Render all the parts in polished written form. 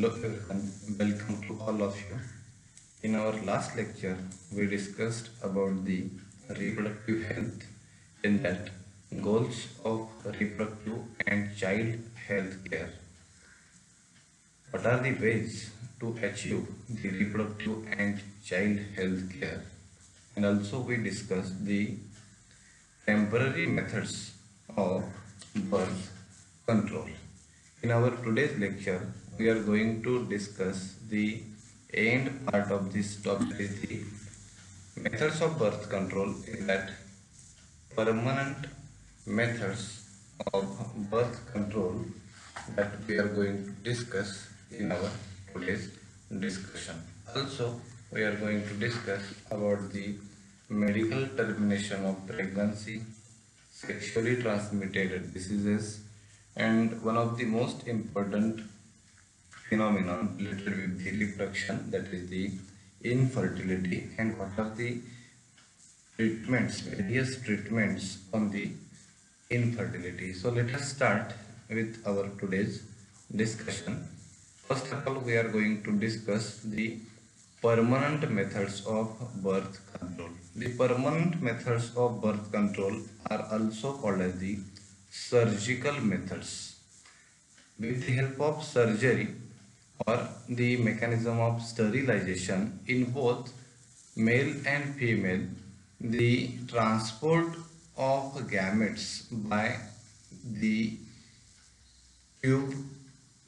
Hello everyone, welcome to all of you. In our last lecture, we discussed about the reproductive health, in that goals of reproductive and child health care. What are the ways to achieve the reproductive and child health care? And also we discussed the temporary methods of birth control. In our today's lecture, we are going to discuss the end part of this topic, is the methods of birth control, in that permanent methods of birth control that we are going to discuss in our today's discussion. Also, we are going to discuss about the medical termination of pregnancy, sexually transmitted diseases, and one of the most important phenomenon related with the reproduction, that is the infertility, and what are the treatments, various treatments on the infertility. So let us start with our today's discussion. First of all, we are going to discuss the permanent methods of birth control. The permanent methods of birth control are also called as the surgical methods. With the help of surgery or the mechanism of sterilization in both male and female, the transport of gametes by the tube,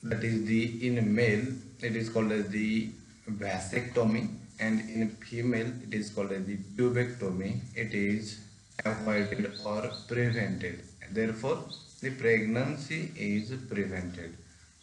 that is the in male it is called as the vasectomy, and in female it is called as the pubectomy, it is avoided or prevented. Therefore the pregnancy is prevented.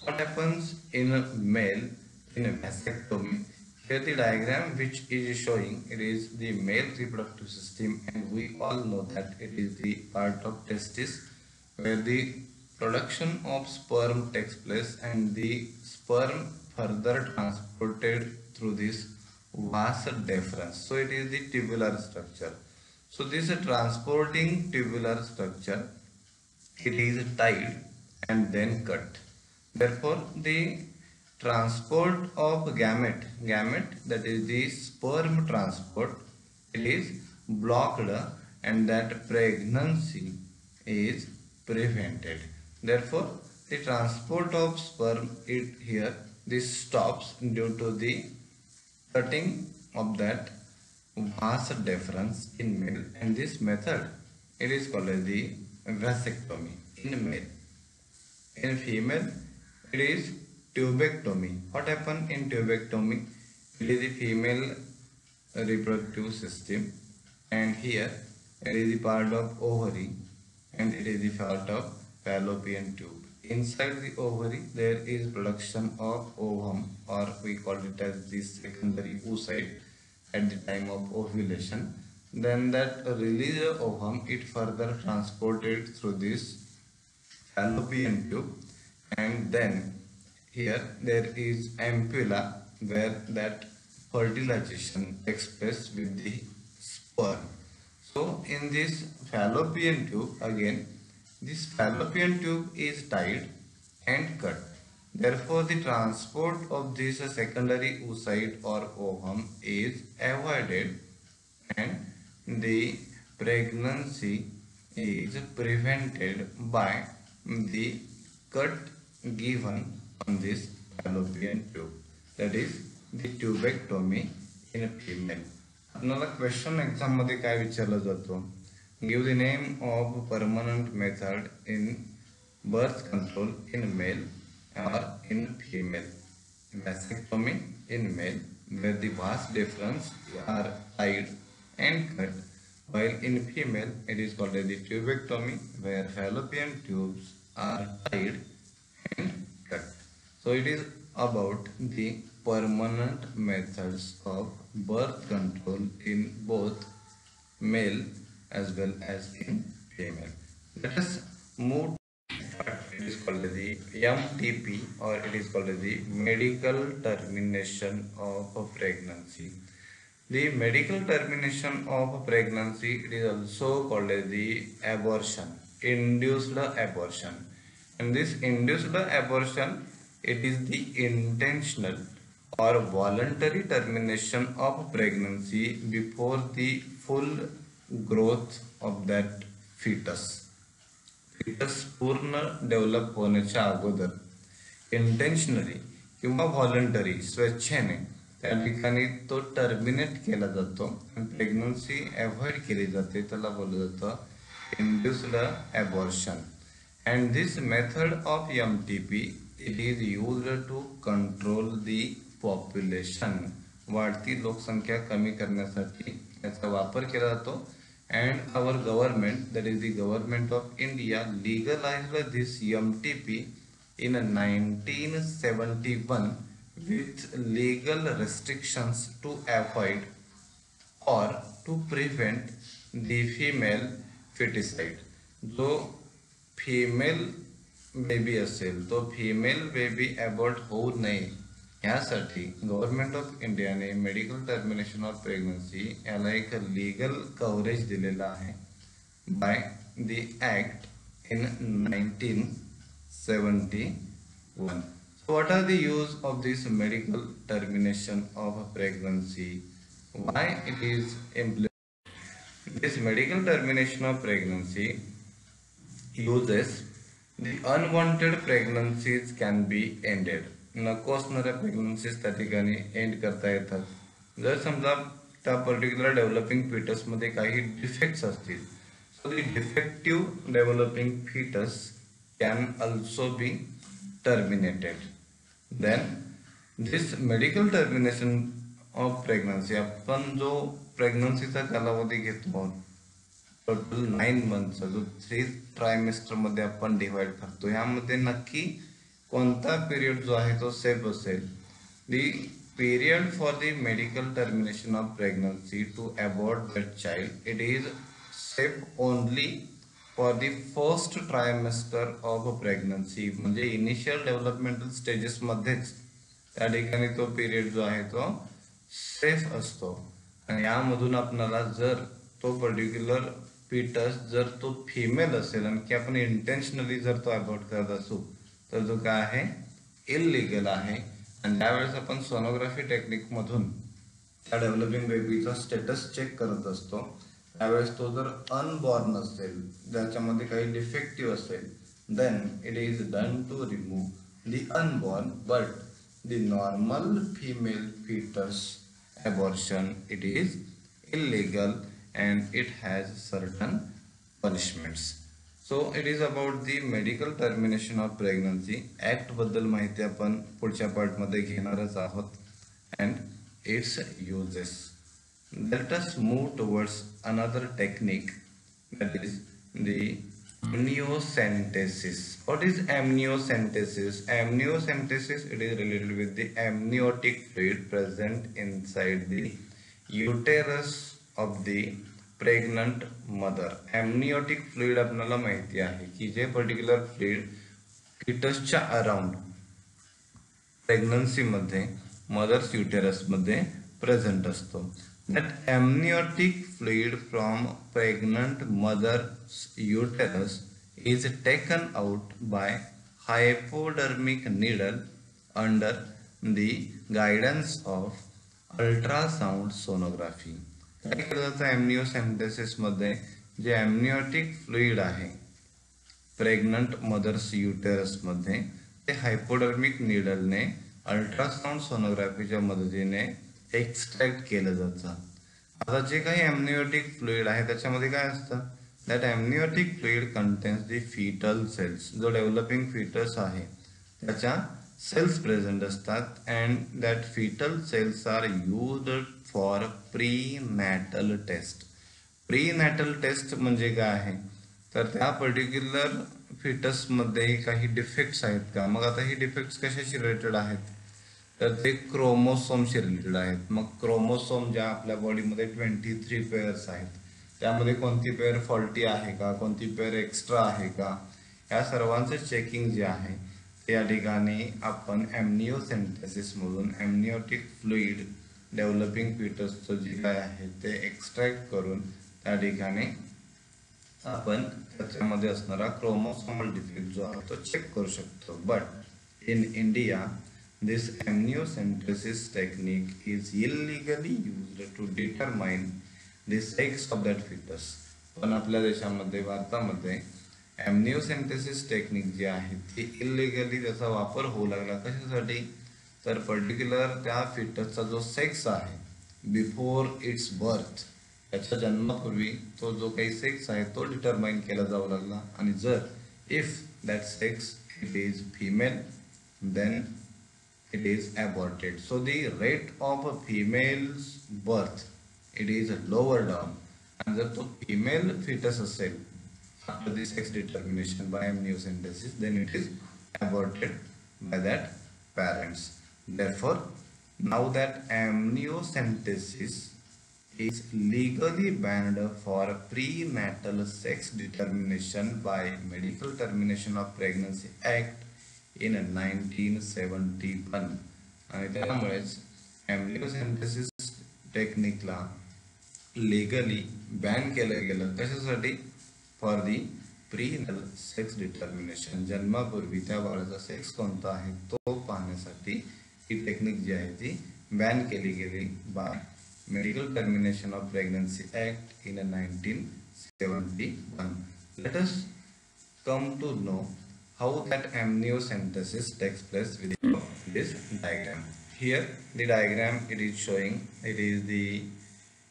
What happens in a male in a vasectomy? Here the diagram which is showing, it is the male reproductive system, and we all know that it is the part of testis where the production of sperm takes place, and the sperm further transported through this vas deferens. So it is the tubular structure. So this transporting tubular structure, it is tied and then cut. Therefore the transport of gamete, that is the sperm transport, it is blocked, and that pregnancy is prevented. Therefore the transport of sperm, this stops due to the cutting of that vas deferens in male, and this method, it is called as the vasectomy in male. In female it is tubectomy. What happens in tubectomy? It is the female reproductive system, and here it is the part of ovary, and it is the part of fallopian tube. Inside the ovary there is production of ovum, or we call it as the secondary oocyte at the time of ovulation. Then that release of ovum, it further transported through this fallopian tube, and then here there is ampulla where that fertilization takes place with the sperm. So in this fallopian tube, again this fallopian tube is tied and cut. Therefore the transport of this secondary oocyte or ovum is avoided, and the pregnancy is prevented by the cut given on this fallopian tube, that is the tubectomy in a female. आपल्याला question exam मध्ये काय विचारला जातो, give the name of permanent method in birth control in male or in female. Vasectomy in male, where the vas deferens are tied and cut, while in female it is called as the tubectomy, where fallopian tubes are tied and cut. So it is about the permanent methods of birth control in both male as well as in female. Let us move. It is called the MTP, or it is called the medical termination of a pregnancy. The medical termination of a pregnancy, it is also called as the abortion, induced abortion. And this induced abortion, It is the intentional or voluntary termination of pregnancy before the full growth of that fetus. fetus पूर्ण develop होण्याच्या अगोदर intentionally किंवा voluntary स्वेच्छेने त्या ठिकाणी तो terminate केला जातो आणि प्रेग्नन्सी अवॉइड केली जाते, त्याला बोललं जातं induced abortion. And this method of MTP it is used to control the population. वाढती लोकसंख्या कमी करण्यासाठी याचा वापर केला जातो. And our government, that is the government of India, legalised this MTP in 1971 with legal restrictions to avoid or to prevent the female feticide. जो female baby असेल तो फिमेल बेबी अबॉर्ट होऊ नये यासाठी गव्हर्नमेंट ऑफ इंडियाने medical termination of pregnancy याला एक legal coverage दिलेला आहे by the act in 1971. So what are the use of this medical termination of pregnancy? Why it is implemented? This medical termination of pregnancy uses the unwanted pregnancies can be ended. नको असणाऱ्या प्रेग्नन्सीज त्या ठिकाणी and करता येतात. जर समजा त्या particular developing foetus मध्ये काही डिफेक्ट्स असतील, so the defective developing foetus can also be terminated. Then this medical termination of pregnancy, आपण जो प्रेग्नन्सीचा कालावधी घेतो टोटल 9 मंथचा जो 3 ट्रायमेस्टर मध्ये आपण डिवाइड करतो, यामध्ये नक्की कोणता पिरियड जो आहे तो सेफ असेल. The period for the medical termination of pregnancy to abort that child, it is safe only for the first trimester of pregnancy. म्हणजे इनिशियल डेव्हलपमेंटल स्टेजेस मध्येच त्या ठिकाणी तो पिरियड जो आहे तो सेफ असतो. आणि यामधून आपल्याला जर तो पर्टिक्युलर फिटस जर तो फिमेल असेल आणि की आपण इंटेन्शनली जर तो अबॉर्ट करत असू तर जो काय आहे इलिगल आहे. आणि त्यावेळेस आपण सोनोग्राफी टेक्निक मधून त्या डेव्हलपिंग बेबीचा स्टेटस चेक करत असतो. त्यावेळेस तो जर अनबॉर्न असेल, ज्याच्यामध्ये काही डिफेक्टिव्ह असेल, then it is done to remove the unborn but the normal female foetus abortion it is illegal and it has certain punishments. So it is about the medical termination of pregnancy. Act बद्दल माहिती आपण पुढच्या पार्टमध्ये घेणारच आहोत and its uses. Let us move towards another technique, that is the amniocentesis. What is amniocentesis? Amniocentesis, it is related with the amniotic fluid present inside the uterus of the pregnant mother. Amniotic fluid आपल्याला माहिती आहे की जे particular fluid फिटसच्या around pregnancy मध्ये mother's uterus मध्ये present असतो. That amniotic fluid from pregnant mother's uterus is taken out by hypodermic needle under the guidance of ultrasound sonography. काय केलं जातं amniocentesis मध्ये? जे amniotic fluid आहे प्रेग्नंट मदर्स युटेरस मध्ये ते हायपोडर्मिक निडलने अल्ट्रासाउंड सोनोग्राफीच्या मदतीने एक्सट्रॅक्ट केलं जातं. आता जे काही एमनिओटिक फ्लुइड आहे त्याच्यामध्ये काय असतं? That amniotic fluid contains the foetal cells. जो डेव्हलपिंग फिटस आहे त्याच्या सेल्स प्रेझेंट असतात and that foetal cells are used for prenatal test. Prenatal test म्हणजे काय आहे तर त्या पर्टिक्युलर फिटस मध्ये काही डिफेक्ट्स आहेत का. मग आता ही डिफेक्ट्स कशाशी रिलेटेड आहेत तर ते क्रोमोसोमशी रिलेटेड आहेत. मग क्रोमोसोम ज्या आपल्या बॉडीमध्ये 23 पेअर्स आहेत त्यामध्ये कोणती पेअर फॉल्टी आहे का, कोणती पेअर एक्स्ट्रा आहे का, या सर्वांचं चेकिंग जे आहे ते या ठिकाणी आपण एमनिओसेंटेसिस मधून एमनिओटिक फ्लुइड डेव्हलपिंग फिटसचं जे काय आहे ते एक्स्ट्रॅक्ट करून त्या ठिकाणी आपण त्याच्यामध्ये असणारा क्रोमोसोमल डिफेक्ट जो आहे तो चेक करू शकतो. But In India, this amniocentesis technique is illegally used to determine the sex of that fetus. पण आपल्या देशामध्ये भारतामध्ये amniocentesis टेक्निक जी आहे ती इलिगली त्याचा वापर होऊ लागला. कशासाठी? तर पर्टिक्युलर त्या फिटसचा जो सेक्स आहे बिफोर इट्स बर्थ, त्याच्या जन्मापूर्वी तो जो काही सेक्स आहे तो डिटरमाइन केला जाऊ लागला. आणि जर if that sex it is female then it is aborted. So the rate of a female's birth it is lower down, and जर तो female fetus असेल after the sex determination by amniocentesis, then it is aborted by that parents. Therefore, now that amniocentesis is legally banned for prenatal sex determination by Medical Termination of Pregnancy Act in 1971, आणि त्यामुळेच amniocentesis टेक्निकला legally ban केलं गेलं. कशासाठी? For the prenatal sex determination, जन्मापूर्वी त्या बाळाचा sex कोणता आहे तो पाहण्यासाठी ही टेक्निक जी आहे ती बॅन केली गेली by medical termination of pregnancy act in 1971. Let us come to know how that amniocentesis takes place within this diagram. Here the diagram it is showing it is the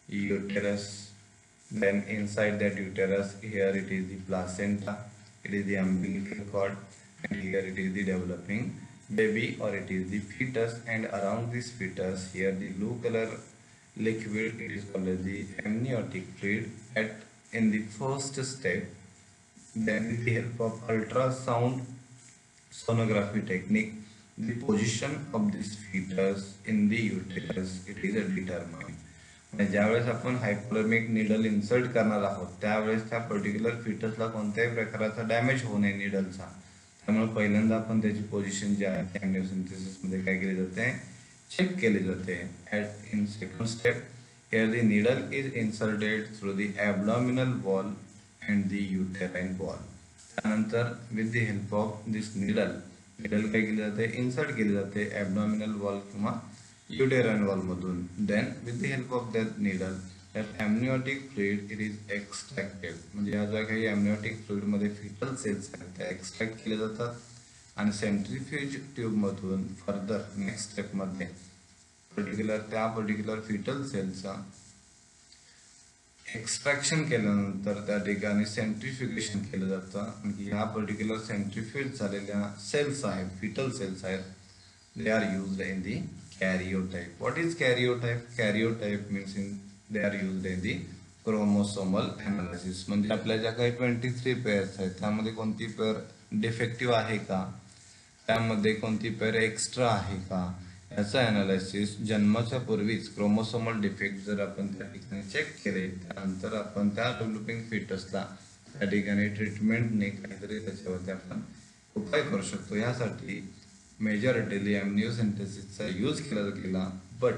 uterus, then inside that uterus here it is the placenta, it is the umbilical cord, and here it is the developing baby or it is the fetus, and around this fetus here the blue color liquid it is called as the amniotic fluid. In the first step, then with the help of ultrasound sonography technique, the position of this fetus in the uterus it is determined. म्हणजे ज्यावेळेस आपण हायपोलर्मिक needle insert करणार आहोत त्यावेळेस त्या particular फिटसला कोणत्याही प्रकारचा damage होऊ नये निडलचा. त्यामुळे पहिल्यांदा आपण त्याची पोझिशन जी आहे amniocentesis काय केली जाते, चेक केली जाते. In second step here the needle is inserted through the abdominal wall and the uterine wall. त्यानंतर with the help of this needle काय केली जाते, इन्सर्ट केली जाते abdominal wall किंवा uterine wall मधून. Then with the help of that needle that amniotic fluid it is extracted. म्हणजे या ज्या काही amniotic fluid मध्ये fetal cells आहेत त्या एक्स्ट्रॅक्ट केले जातात आणि सेंट्रीफ्यूज ट्यूब मधून फर्दर नेक्स्ट स्टेप मध्ये पर्टिक्युलर फिटल सेलचा एक्स्ट्रॅक्शन केल्यानंतर त्या ठिकाणी सेंट्रीफ्युगेशन केलं जातं. आणि ह्या पर्टिक्युलर सेंट्रीफ्यूज झालेल्या सेल्स आहेत फिटल सेल्स आहेत they are used in the karyotype. What is karyotype? Karyotype means they are used in the chromosomal analysis. म्हणजे आपल्या ज्या काही 23 पेअर्स आहेत त्यामध्ये कोणती पेअर डिफेक्टिव्ह आहे का, त्यामध्ये कोणती पेअर एक्स्ट्रा आहे का, याचा अनालिसिस जन्माच्या पूर्वीच क्रोमोसोमल डिफेक्ट जर आपण त्या ठिकाणी चेक केले त्यानंतर आपण त्या डेव्हलपिंग फिटसला त्या ठिकाणी ट्रीटमेंटने काहीतरी त्याच्यावरती आपण उपाय करू शकतो. यासाठी मेजॉरिटीली amniocentesis यूज केला गेला. But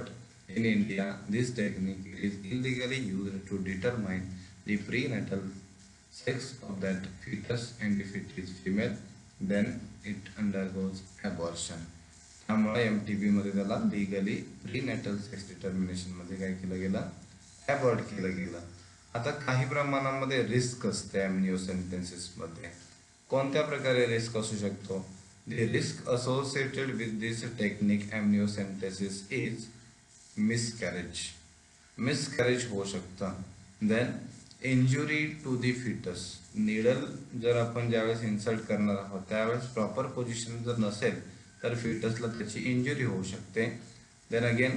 in India this technique is illegally used to determine the prenatal sex of that foetus, and if it is female then it undergoes abortion. त्यामुळे MTB मध्ये त्याला लीगली प्रीनेटल सेक्स डिटर्मिनेशन मध्ये काय केलं गेलं, abort केलं गेलं. आता काही प्रमाणामध्ये रिस्क असते amniocentesis मध्ये. कोणत्या प्रकारे रिस्क असू शकतो? The risk associated with this technique amniocentesis is miscarriage होऊ शकतं. Then injury to the foetus. Needle जर आपण ज्यावेळेस इन्सर्ट करणार आहोत त्यावेळेस प्रॉपर पोझिशन जर नसेल तर फिटसला त्याची इंजुरी होऊ शकते. Then again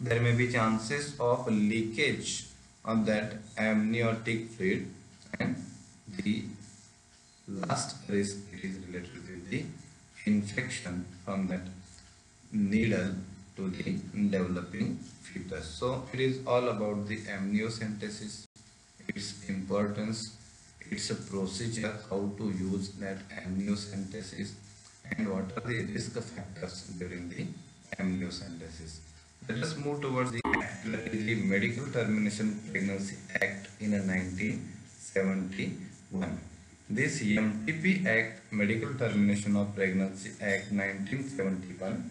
there may be chances of leakage of that amniotic fluid, and the last risk it is related with the infection from that needle to the developing fetus. So it is all about the amniocentesis, its importance, its a procedure, how to use that amniocentesis, and what are the risk factors during the amniocentesis. Let us move towards the Medical Termination Pregnancy Act in 1971. This MTP Act, Medical Termination of Pregnancy Act 1971,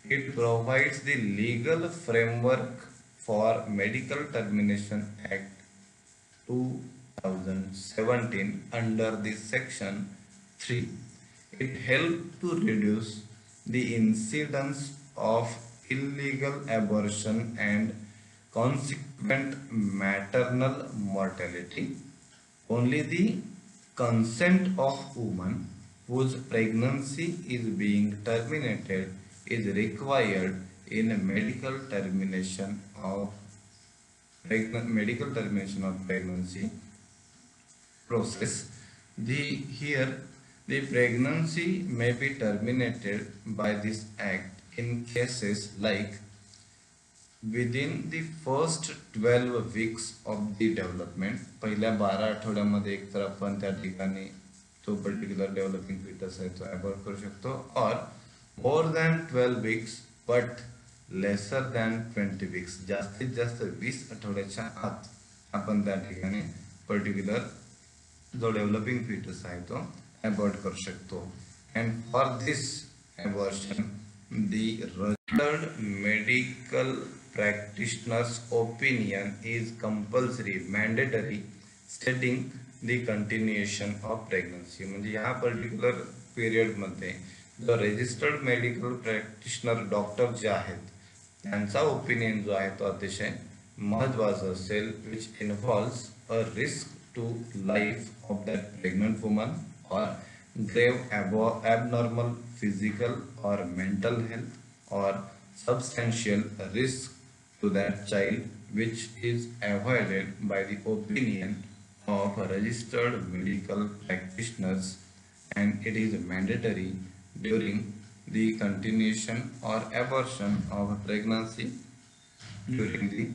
it provides the legal framework for Medical Termination Act 2017 under this section 3. It helped to reduce the incidence of illegal abortion and consequent maternal mortality. Only the consent of woman whose pregnancy is being terminated is required in a medical termination of pregnancy process. The pregnancy may be terminated by this act in cases like within the first 12 weeks of the development. पहिल्या 12 आठवड्यामध्ये एक तर आपण त्या ठिकाणी तो particular developing foetus आहे तो अबॉर्ट करू शकतो, or more than 12 weeks but lesser than 20 weeks, जास्तीत जास्त 20 आठवड्याच्या आत आपण त्या ठिकाणी पर्टिक्युलर जो डेव्हलपिंग फीटस आहे तो अबॉर्ट करू शकतो. And for this abortion the registered medical practitioner's opinion is compulsory, mandatory, stating the continuation of pregnancy. म्हणजे ह्या पर्टिक्युलर पिरियड मध्ये जो रजिस्टर्ड मेडिकल प्रॅक्टिशनर डॉक्टर जे आहेत त्यांचा ओपिनियन जो आहे तो अतिशय महत्त्वाचा असेल, which involves a risk to life of that pregnant woman or grave abnormal physical or mental health or substantial risk to that child, which is avoided by the opinion of registered medical practitioners, and it is mandatory during the continuation or abortion of pregnancy during the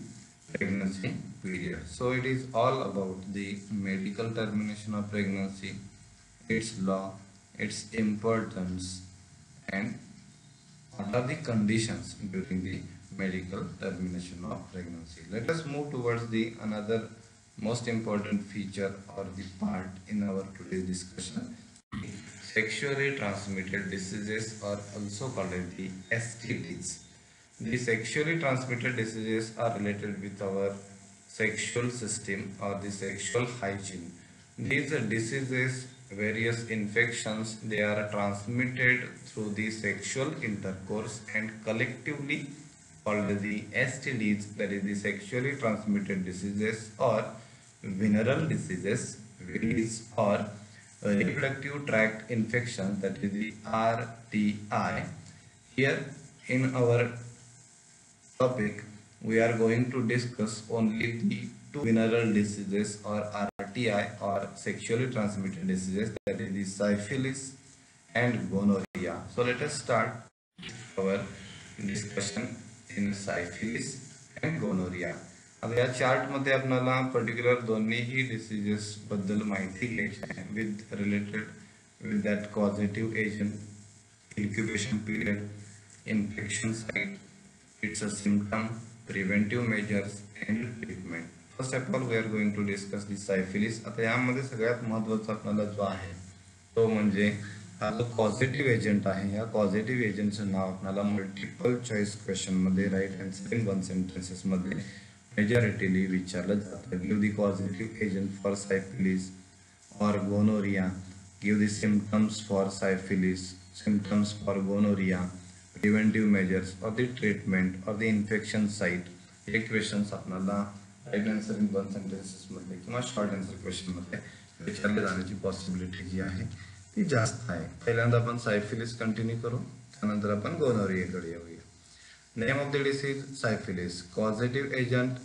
pregnancy period. So it is all about the medical termination of pregnancy, its law, its importance, and what are the conditions during the medical termination of pregnancy. Let us move towards the another most important feature or the part in our today's discussion. Sexually transmitted diseases are also called as the STDs. The sexually transmitted diseases are related with our sexual system or the sexual hygiene. These diseases, various infections, they are transmitted through the sexual intercourse and collectively called the STDs, that is the sexually transmitted diseases or venereal diseases, VDs, or reproductive tract infections, that is the RTI. Here in our topic we are going to discuss only the two venereal diseases or RTI or sexually transmitted diseases, that is the syphilis and gonorrhea. So let us start our discussion in syphilis and gonorrhea. आता या chart मध्ये आपल्याला particular दोन्ही diseases बद्दल माहिती घ्यायची आहे with related with that causative agent, incubation period, infection site, its a symptom, preventive measures and treatment. First of all we are going to discuss the syphilis. आता यामध्ये सगळ्यात महत्त्वाचा आपल्याला जो आहे तो म्हणजे हा जो कॉझेटिव्ह एजंट आहे, या कॉझेटिव्ह एजंटचं नाव आपल्याला मल्टिपल चॉईस क्वेश्चन मध्ये राईट आन्सर इन 1 सेंटेन्सेस मध्ये मेजॉरिटीली विचारलं जातं. Give the causative agent for syphilis or gonorrhea, give the symptoms for syphilis, symptoms for gonorrhea, preventive measures or the treatment or the infection site. हे questions आपल्याला write answer in 1 sentences मध्ये किंवा short answer question मध्ये विचारले जाण्याची possibility जी आहे ती जास्त आहे. पहिल्यांदा आपण सायफिलिस कंटिन्यू करू, त्यानंतर आपण गोनोरियाकडे येऊया. Name of the disease syphilis. Causative agent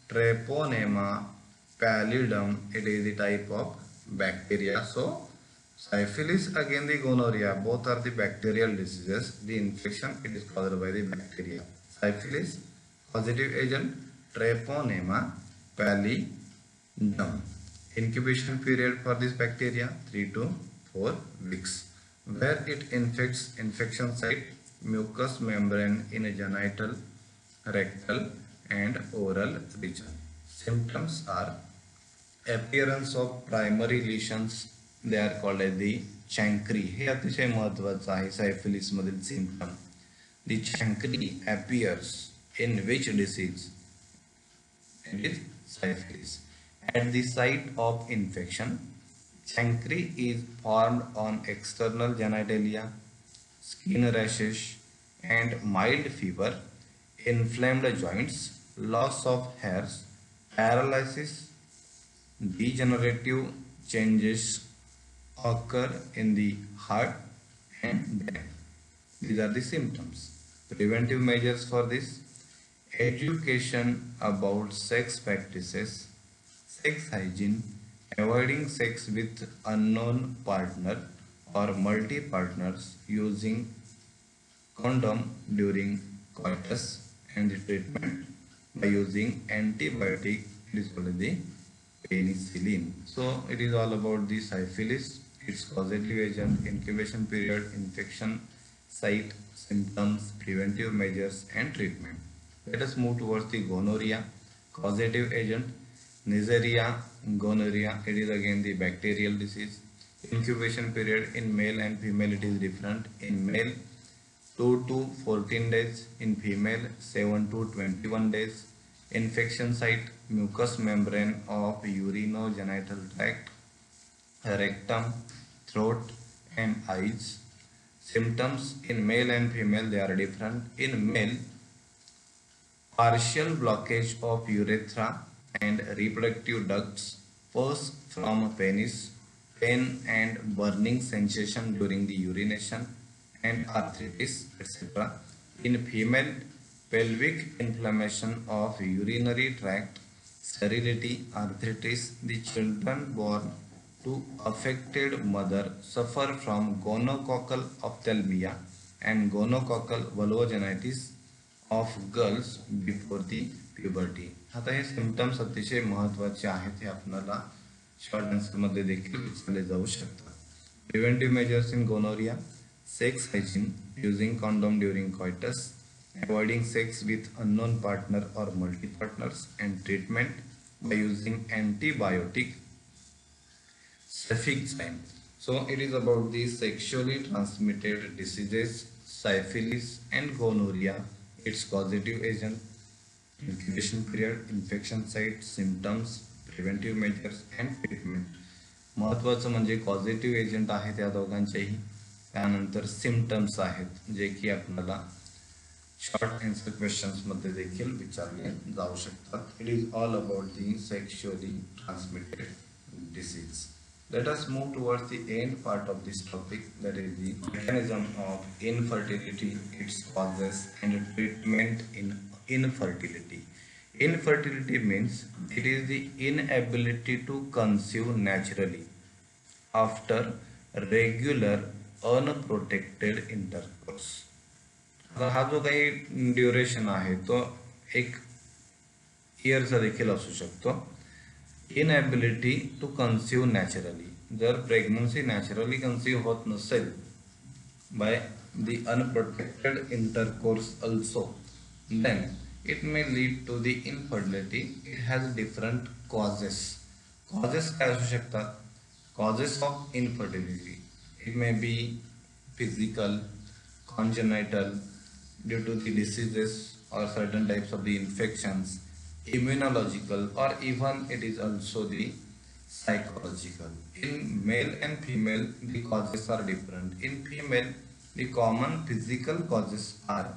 Treponema pallidum. It is the type of bacteria. So syphilis again the gonorrhea, both are the bacterial diseases. The infection it is caused by the bacteria. Syphilis, causative agent Treponema pallidum. Incubation period for this bacteria 3 to 4 weeks. Where it infects, infection site mucous membrane in a genital, rectal and oral region. Symptoms are appearance of primary lesions they are called as the chancre. हे अतिशय महत्वाचं आहे syphilis मधील symptom. The chancre appears in which disease? It is syphilis. At the site of infection, chancre is formed on external genitalia, skin rashes, and mild fever, inflamed joints, loss of hairs, paralysis, degenerative changes occur in the heart and brain. These are the symptoms. Preventive measures for this: education about sex practices, sex hygiene, avoiding sex with unknown partner or multi-partners, using condom during coitus, and the treatment by using antibiotic. It is called the penicillin. So it is all about the syphilis, its causative agent, incubation period, infection site, symptoms, preventive measures, and treatment. Let us move towards the gonorrhea. Causative agent, Neisseria gonorrhea. It is again the bacterial disease. Incubation period in male and female, it is different. In male 2 to 14 days, in female 7 to 21 days. Infection site, mucous membrane of urinogenital tract, rectum, throat, and eyes. Symptoms in male and female, they are different. In male, partial blockage of urethra and reproductive ducts, pus from penis, pain and burning sensation during the urination, and arthritis, etc. In female, pelvic inflammation of urinary tract, sterility, arthritis. The children born to affected mother suffer from gonococcal ophthalmia and gonococcal vulvogenitis of girls before the puberty. आता हे symptoms अतिशय महत्त्वाचे आहेत, हे आपल्याला short answer मध्ये देखील विचारले जाऊ शकतात. Preventive measures in gonorrhoea: sex hygiene, using condom during coitus, avoiding sex with unknown partner or multi partners, and treatment by using antibiotic cefixime. So it is about the sexually transmitted diseases, syphilis and gonorrhea, its causative agent, incubation period, infection site, symptoms, preventive measures and treatment. महत्त्वाचं म्हणजे causative agent आहे त्या दोघांचेही, त्यानंतर symptoms आहेत जे की आपल्याला short answer questions मध्ये देखील विचारले जाऊ शकतात. It is all about the sexually transmitted disease. Let us move towards the end part of this topic, that is the mechanism of infertility, its causes and treatment in infertility. Infertility means it is the inability to conceive naturally after regular unprotected intercourse. हा जो काही duration आहे तो एक इयरचा देखील असू शकतो. Inability to conceive naturally, जर प्रेग्नन्सी नॅचरली कन्सीव होत नसेल by the unprotected intercourse also, then it may lead to the infertility. It has different causes. Causes काय असू शकतात? Causes of infertility, it may be physical, congenital, due to the diseases or certain types of the infections, immunological, or even it is also the psychological. In male and female, the causes are different. In female, the common physical causes are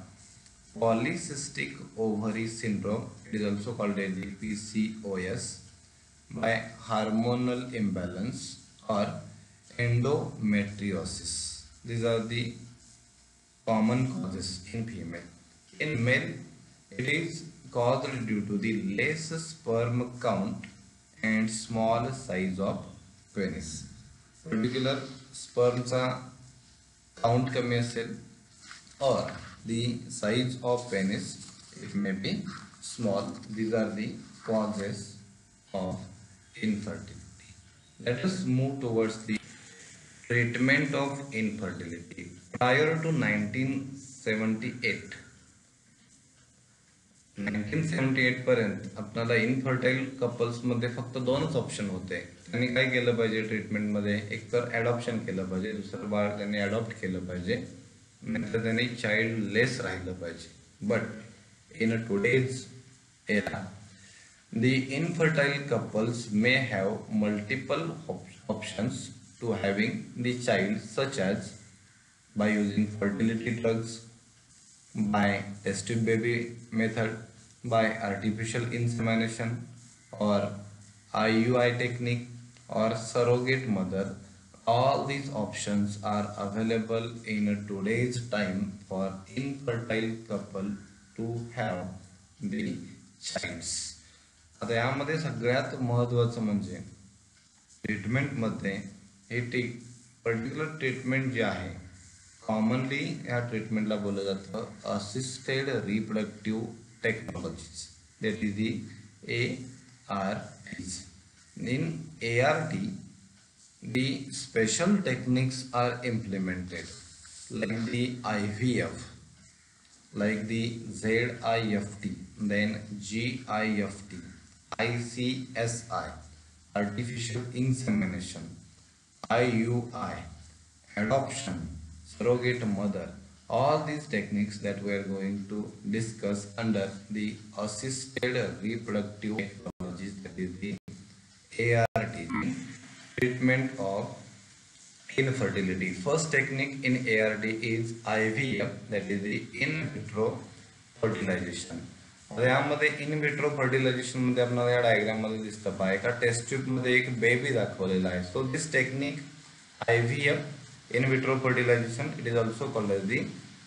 polycystic ovary syndrome, it is also called as the PCOS, by hormonal imbalance, or endometriosis. These are the common causes in female. In male, it is caused due to the less sperm count and small size of penis. Particular sperm चा count कमी असेल or the size of penis, it may be small. These are the causes of infertility. Let us move towards the treatment of infertility. Prior to 1978 पर्यंत आपल्याला इनफर्टाईल couples मध्ये फक्त दोनच option होते, त्यांनी काय केलं पाहिजे ट्रीटमेंटमध्ये, एक तर ॲडॉप्शन केलं पाहिजे, दुसरं बाळ त्यांनी ॲडॉप्ट केलं पाहिजे, नंतर त्यांनी चाइल्ड लेस राहिलं पाहिजे. But in today's era the infertile couples may have multiple options to having the child, such as by using fertility drugs, by test tube baby method, by artificial insemination, or IUI technique, or surrogate mother. All these options are available in today's time for infertile couple to have the childs. आता यामध्ये सगळ्यात महत्त्वाचं म्हणजे ट्रीटमेंटमध्ये हे particular treatment जे आहे, commonly ह्या ट्रीटमेंटला बोललं जातं assisted reproductive technologies, that is the ARTs. In ART the special techniques are implemented like the IVF, like the ZIFT, then GIFT, ICSI, artificial insemination, IUI, adoption, surrogate mother. All these techniques that we are going to discuss under the assisted reproductive technologies, that is the ART, treatment of infertility. First technique in ART is IVF, that is the in vitro fertilization. यामध्ये इन vitro fertilisation मध्ये आपल्याला या diagram मध्ये दिसतं पहा, एका test tube मध्ये एक बेबी दाखवलेला आहे. So this technique IVF, in vitro fertilization, it is also called as the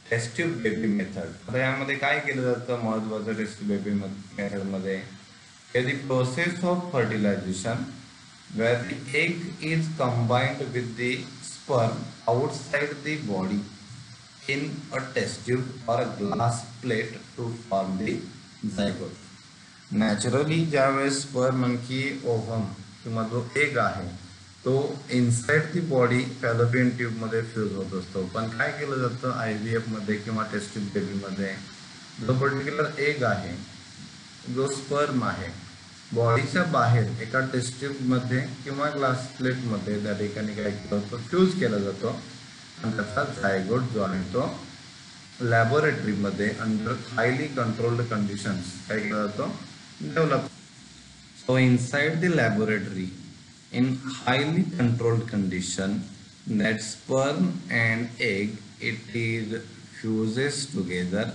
test tube baby method. आता यामध्ये काय केलं जातं महत्वाचं टेस्ट ट्यूब बेबी मेथड मध्ये, the process of fertilization where the egg is combined with the sperm outside the body in a test tube or a glass plate to form the zygote. Naturally ज्यावेळेस sperm आणखी ovum किंवा जो egg आहे तो inside the body fallopian tube मध्ये fuse होत असतो. पण काय केलं जातं IVF मध्ये किंवा टेस्ट ट्यूब बेबी मध्ये, जो पर्टिक्युलर एग आहे, जो स्पर्म आहे, बॉडीच्या बाहेर एका टेस्ट ट्यूब मध्ये किंवा ग्लास प्लेट मध्ये त्या ठिकाणी काय केलं जातं फ्यूज केला जातो आणि त्याचा झायगोट जो आहे तो लॅबोरेटरी मध्ये अंडर हायली कंट्रोल्ड कंडिशन्स काय केला जातो develop. So inside the laboratory in highly controlled condition that sperm and egg, it is fuses together,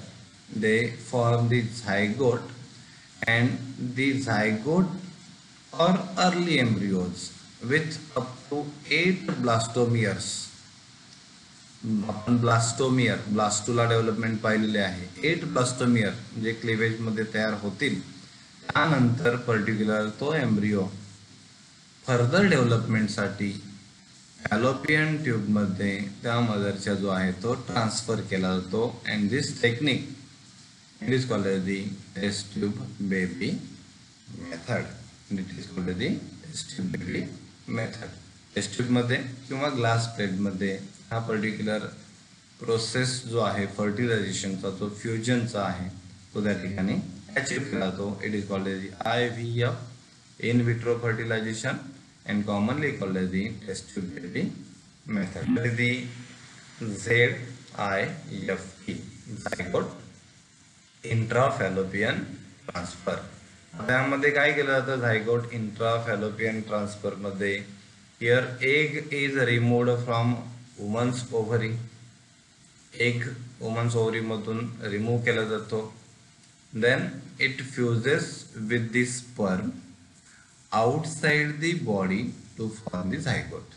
they form the zygote, and the zygote or early embryos with up to 8 blastomeres. आपण blastomere, blastula development पाहिलेले आहे. 8 blastomere जे cleavage मध्ये तयार होतील, त्यानंतर particular तो embryo further डेव्हलपमेंटसाठी fallopian tube मध्ये त्या मदरच्या जो आहे तो ट्रान्सफर केला जातो. And this technique it is called as the test tube baby method. It is called as the test tube baby method. Test tube मध्ये किंवा ग्लास प्लेट मध्ये हा पर्टिक्युलर प्रोसेस जो आहे फर्टिलायझेशनचा, जो फ्युजनचा आहे, तो त्या ठिकाणी अचीव केला जातो. It is called as IVF, in vitro fertilization, and commonly called as the test tube baby method. That is the ZIFT, zygote intrafallopian transfer. त्यामध्ये काय केलं जातं झायगोट इंट्राफॅलोपियन ट्रान्सफर मध्ये, here egg is removed from woman's ovary. Egg woman's ovary मधून remove केला जातो. Then it fuses with the sperm outside the body to form the zygote.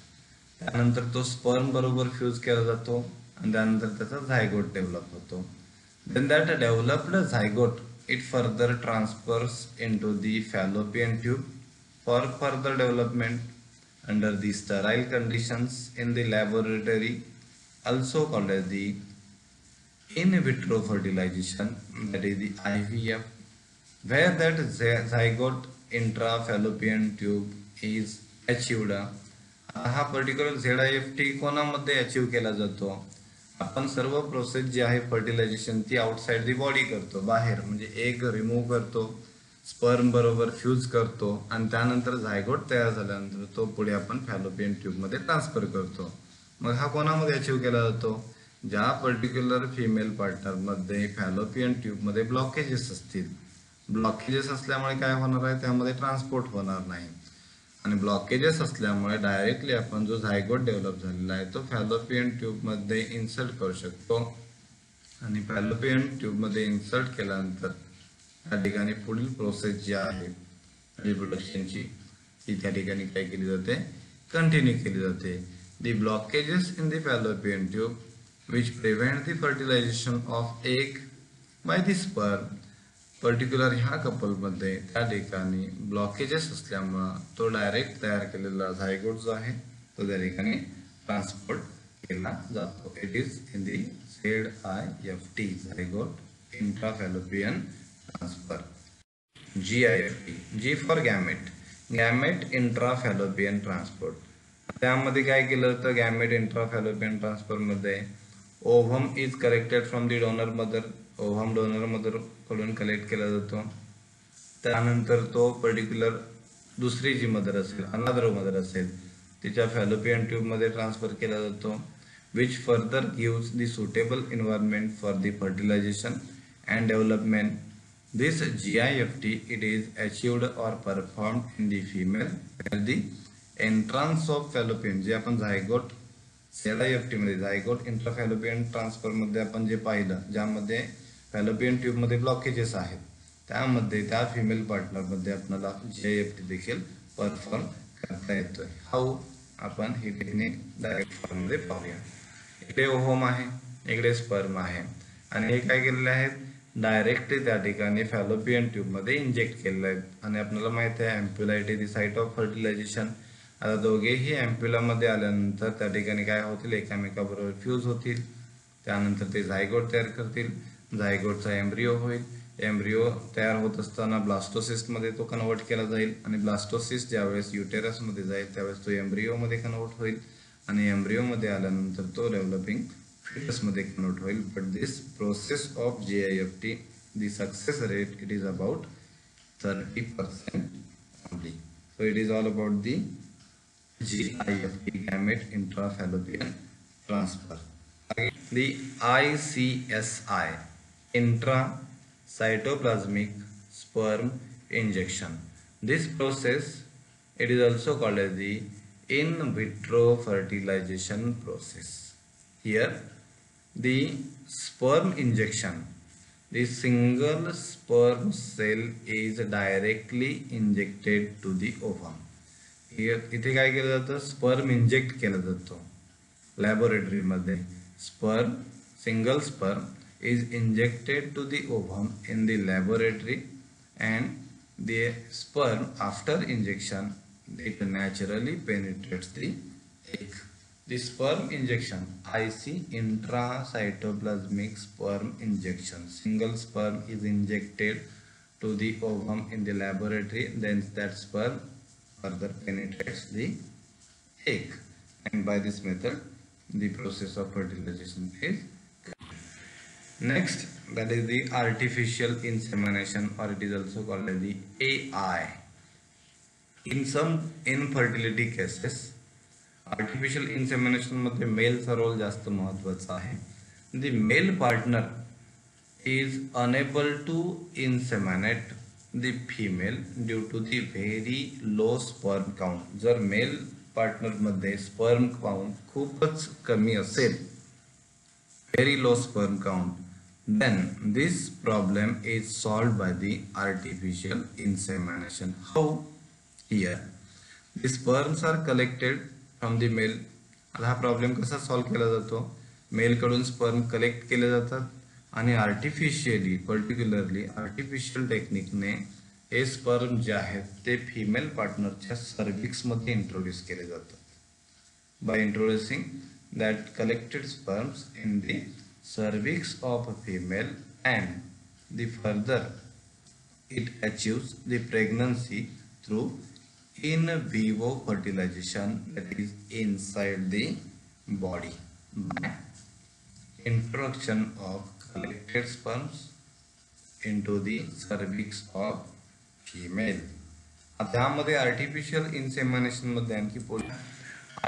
त्यानंतर तो स्पर्म बरोबर फ्यूज केला जातो आणि त्यानंतर त्याचा झायगोट डेव्हलप होतो. Then that developed zygote it further transfers into the fallopian tube for further development under the sterile conditions in the laboratory, also called as the in vitro fertilization, that is the IVF, where that zygote intrafallopian tube is achieved. हा particular ZIFT कोणामध्ये achieve केला जातो? आपण सर्व process जी आहे fertilisation ती outside the body करतो, बाहेर म्हणजे egg remove करतो, स्पर्म बरोबर फ्यूज करतो आणि त्यानंतर झायगोट तयार झाल्यानंतर तो पुढे आपण फॅलोपियन ट्यूबमध्ये ट्रान्सफर करतो. मग हा कोणामध्ये अचीव केला जातो? ज्या पर्टिक्युलर फिमेल पार्टनरमध्ये फॅलोपियन ट्यूबमध्ये ब्लॉकेजेस असतील. ब्लॉकेजेस असल्यामुळे काय होणार आहे, त्यामध्ये ट्रान्सपोर्ट होणार नाही आणि ब्लॉकेजेस असल्यामुळे डायरेक्टली आपण जो झायगोट डेव्हलप झालेला आहे तो फॅलोपियन ट्यूबमध्ये इन्सर्ट करू शकतो आणि फॅलोपियन ट्यूबमध्ये इन्सर्ट केल्यानंतर त्या ठिकाणी पुढील प्रोसेस जी आहे रिप्रोडक्शनची ती त्या ठिकाणी काय केली जाते, कंटिन्यू केली जाते. The blockages in the fallopian tube which prevent the fertilisation of egg by the sperm. Particular ह्या कपलमध्ये त्या ठिकाणी ब्लॉकेजेस असल्यामुळं तो डायरेक्ट तयार केलेला झायगोट जो आहे तो त्या ठिकाणी ट्रान्सपोर्ट केला जातो. It is in the ZIFT zygote intrafallopian transfer. GIFT, G for gamete, gamete intrafallopian transport. त्यामध्ये काय केलं जातं, गॅमेट इंट्राफॅलोपियन ट्रान्सफरमध्ये ovum is collected from the donor mother. Ovum donor mother कडून कलेक्ट केला जातो. त्यानंतर तो पर्टिक्युलर दुसरी जी मदर असेल, अनादर मदर असेल, तिच्या फॅलोपियन ट्यूबमध्ये ट्रान्सफर केला जातो. Which further gives the suitable environment for the fertilization and development. This GIFT it is achieved or performed in the female at the entrance of fallopian. जे आपण zygote ZIFT मध्ये zygote intrafallopian transfer मध्ये आपण जे पाहिलं, ज्यामध्ये fallopian tube मध्ये blockages आहेत, त्यामध्ये त्या फिमेल पार्टनर मध्ये आपल्याला GIFT देखील परफॉर्म करता येतोय. हाऊ, आपण ही टेक्निक डायरेक्ट फॉर्म मध्ये पाहूया. इकडे ओव्हम आहे, इकडे स्पर्म आहे आणि हे काय केलेले आहेत, डायरेक्टली त्या ठिकाणी फॅलोपियन ट्यूबमध्ये इंजेक्ट केलेलं आहे. आणि आपल्याला माहिती आहे ampulla it is the site of fertilisation. आता दोघेही एम्प्युलामध्ये आल्यानंतर त्या ठिकाणी काय होतील, एकामेकाबरोबर फ्यूज होतील. त्यानंतर ते झायगोट तयार करतील. झायगोटचा एम्ब्रिओ होईल. एम्ब्रिओ तयार होत असताना ब्लास्टोसिस्टमध्ये तो कन्वर्ट केला जाईल आणि ब्लास्टोसिस्ट ज्यावेळेस युटेरसमध्ये जाईल त्यावेळेस तो एम्ब्रिओमध्ये कन्वर्ट होईल आणि एम्ब्रिओमध्ये आल्यानंतर तो डेव्हलपिंग fetus मध्ये convert होईल. But this process of GIFT, the success rate it is about 30% only. So it is all about the GIFT, gamete intrafallopian transfer. The ICSI, intracytoplasmic sperm injection. This process it is also called as the in vitro fertilization process. Here the sperm injection, the single sperm cell is directly injected to the ovum. Here इथे काय केलं जातं, sperm inject केला जातो laboratory मध्ये. Sperm, single sperm is injected to the ovum in the laboratory and the sperm after injection it naturally penetrates the egg. The sperm injection, IC, intracytoplasmic sperm injection. Single sperm is injected to the ovum in the laboratory, then that sperm further penetrates the egg, and by this method the process of fertilization is. Next, that is the artificial insemination, or it is also called as the AI. In some infertility cases, artificial insemination मध्ये मेलचा role जास्त महत्वाचा आहे. The male partner is unable to inseminate the female due to the very low sperm count. जर male partner मध्ये sperm count खूपच कमी असेल, very low sperm count, then this problem is solved by the artificial insemination. How? Here the sperms are collected from the male. आता हा problem कसा solve केला जातो, मेल कडून स्पर्म कलेक्ट केले जातात आणि आर्टिफिशियली, पर्टिक्युलरली आर्टिफिशियल टेक्निकने हे स्पर्म जे आहेत ते फिमेल पार्टनरच्या सर्विक्स मध्ये इंट्रोड्यूस केले जातात. By introducing that collected sperms in the cervix of a female and the further it achieves the pregnancy through in vivo fertilization, that is inside the body by introduction of collected sperms into the cervix of female. त्यामध्ये artificial insemination मध्ये आणखी पुढे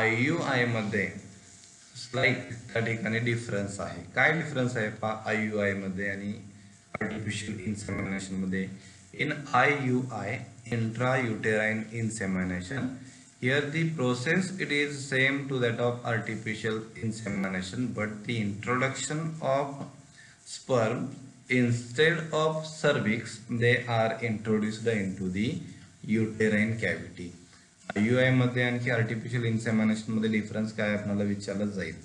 IUI मध्ये slight त्या ठिकाणी difference आहे. काय difference आहे पहा IUI मध्ये आणि आर्टिफिशियल इन्सेमिनेशन मध्ये. इन IUI, intrauterine insemination, here the process it is same to that of artificial insemination, but the introduction of sperm instead of cervix, they are introduced into the uterine cavity. IUI मध्ये आणखी artificial insemination मध्ये difference काय आपल्याला विचारलं जाईल.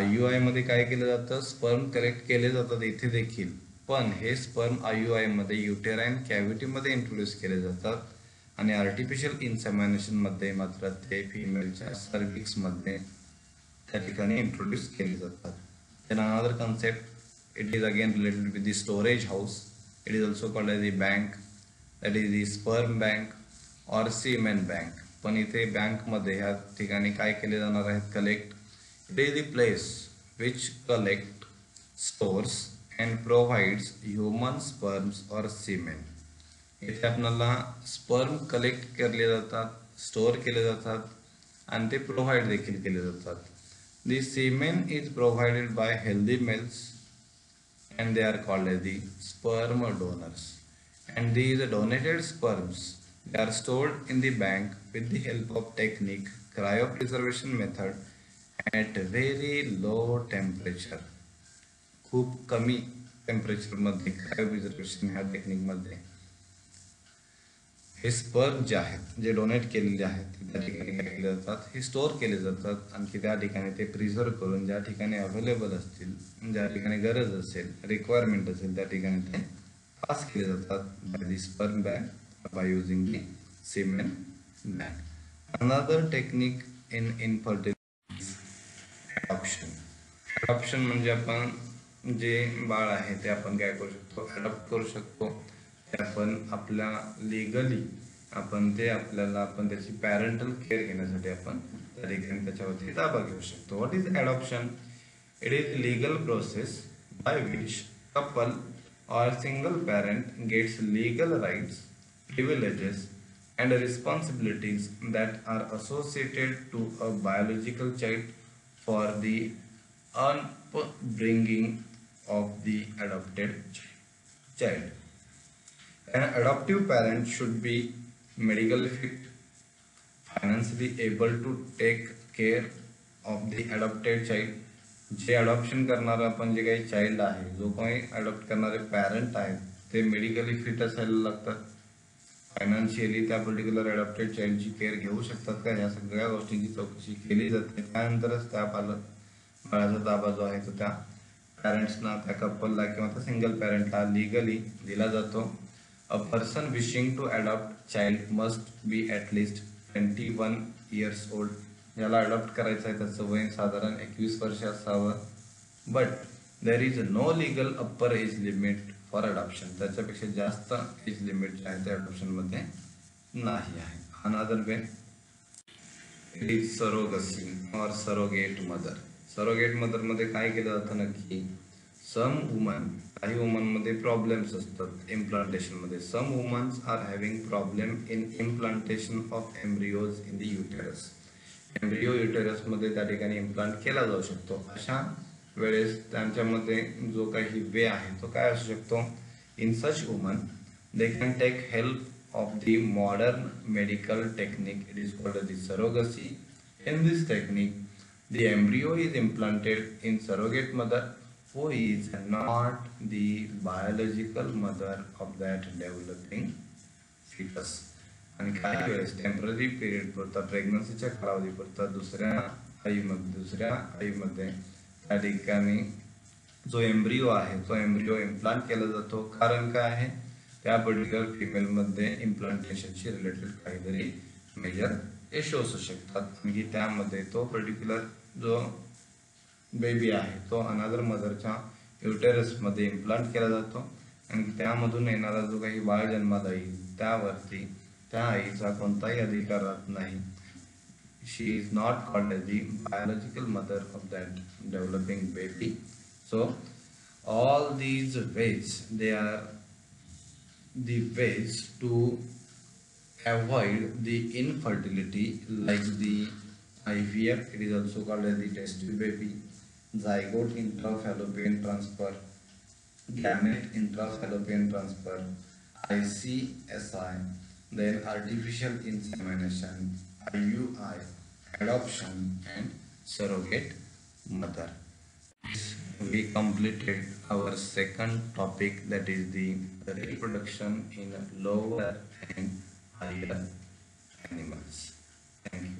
IUI मध्ये काय केलं जातं, स्पर्म कलेक्ट केले जातात इथे देखील, पण हे स्पर्म IUI मध्ये युटेराइन कॅव्हिटी मध्ये इंट्रोड्यूस केले जातात आणि आर्टिफिशियल इन्सेमिनेशन मध्ये मात्र ते फिमेलच्या सर्विक्स मध्ये त्या ठिकाणी इंट्रोड्यूस केले जातात. Then another concept, it is again related with the storage house. It is also called as the bank, that is the sperm bank or semen bank. पण इथे बँक मध्ये ह्या ठिकाणी काय केले जाणार आहेत, collect. It is the place which collect, stores and provides human sperms और सीमेन. इथे आपल्याला स्पर्म कलेक्ट केले जातात, स्टोअर केले जातात आणि ते प्रोव्हाइड देखील केले जातात. The semen is provided by healthy males and they are called as the sperm donors. And these donated sperms, they are stored in the bank with the help of technique cryopreservation method at very low temperature. खूप कमी temperature मध्ये क्रायोप्रिझर्वेशन ह्या technique मध्ये हे sperm जे आहेत, जे donate केलेले आहेत, त्या ठिकाणी काय केले जातात, हे स्टोअर केले जातात आणि त्या ठिकाणी ते प्रिझर्व करून ज्या ठिकाणी अवेलेबल असतील, ज्या ठिकाणी गरज असेल, रिक्वायरमेंट असेल, त्या ठिकाणी ते पास केले जातात by the sperm bank by using the semen bank. Another technique in infertility is adoption. Adoption म्हणजे आपण जे बाळ आहे ते आपण काय करू शकतो, अडॉप्ट करू शकतो. ते आपण आपल्या लिगली आपण ते आपल्याला आपण त्याची पॅरेंटल केअर घेण्यासाठी आपण त्या ठिकाणी त्याच्यावरती ताबा घेऊ शकतो. What is adoption? It is legal process by which couple or single parent gets legal rights, privileges and responsibilities that are associated to a biological child for the upbringing of the adopted child. An adoptive parent should be medically fit, financially able to take care of the adopted child. J adoption करणारा आपण जे काही child आहे, जो काही adopt करणारे parent आहेत, ते medically fit असायला लागतात, फायनान्शियली त्या पर्टिक्युलर अडॉप्टेड चाइल्डची केअर घेऊ शकतात का, ह्या सगळ्या गोष्टींची चौकशी केली जाते. त्यानंतरच त्या बाळाचा ताबा जो आहे तो त्या पॅरेंट्सना, त्या कपलला किंवा त्या सिंगल पॅरेंटला लीगली दिला जातो. A person wishing to adopt child must be at least 21 years old. ज्याला अडॉप्ट करायचं आहे त्याचं वय साधारण 21 वर्ष असावं. But there is no legal upper age limit for adoption. त्याच्यापेक्षा जास्त एज लिमिट जे आहे ते अडॉप्शनमध्ये नाही आहे. Another way it is surrogacy और सरोगेट मदर. सरोगेट मदरमध्ये काय केलं जातं नक्की, सम वुमन, काही वुमनमध्ये प्रॉब्लेम्स असतात इम्प्लांटेशनमध्ये. Some womans are having problem in implantation of embryos in the uterus. Embryo युटेरसमध्ये त्या ठिकाणी इम्प्लांट केला जाऊ शकतो. अशा वेळेस त्यांच्यामध्ये जो काही वे आहे तो काय असू शकतो, in such woman they can take help of the modern medical technique. It is called the surrogacy. In this technique the embryo is implanted in surrogate mother who is not the biological mother of that developing fetus. आणि काही वेळेस temporary period पुरता, प्रेग्नन्सीच्या कालावधी पुरता दुसऱ्या आईमध्ये त्या ठिकाणी जो एम्ब्रिओ आहे तो एम्ब्रिओ इम्प्लांट केला जातो. कारण काय आहे, त्या पर्टिक्युलर फिमेलमध्ये इम्प्लांटेशनशी रिलेटेड काहीतरी मेजर इश्यू असू शकतात आणि त्यामध्ये तो पर्टिक्युलर जो बेबी आहे तो अनादर मदरच्या युटेरसमध्ये इम्प्लांट केला जातो आणि त्यामधून येणारा जो काही बाळ जन्माला येईल त्यावरती त्या आईचा कोणताही अधिकार राहत नाही. She is not called as the biological mother of that developing baby. So all these ways they are the ways to avoid the infertility like the IVF, it is also called as the test tube baby, zygote intrafallopian transfer, gamete intrafallopian transfer, ICSI, then artificial insemination, IUI, adoption and surrogate mother. We completed our second topic, that is the reproduction in lower and higher animals. Thank you.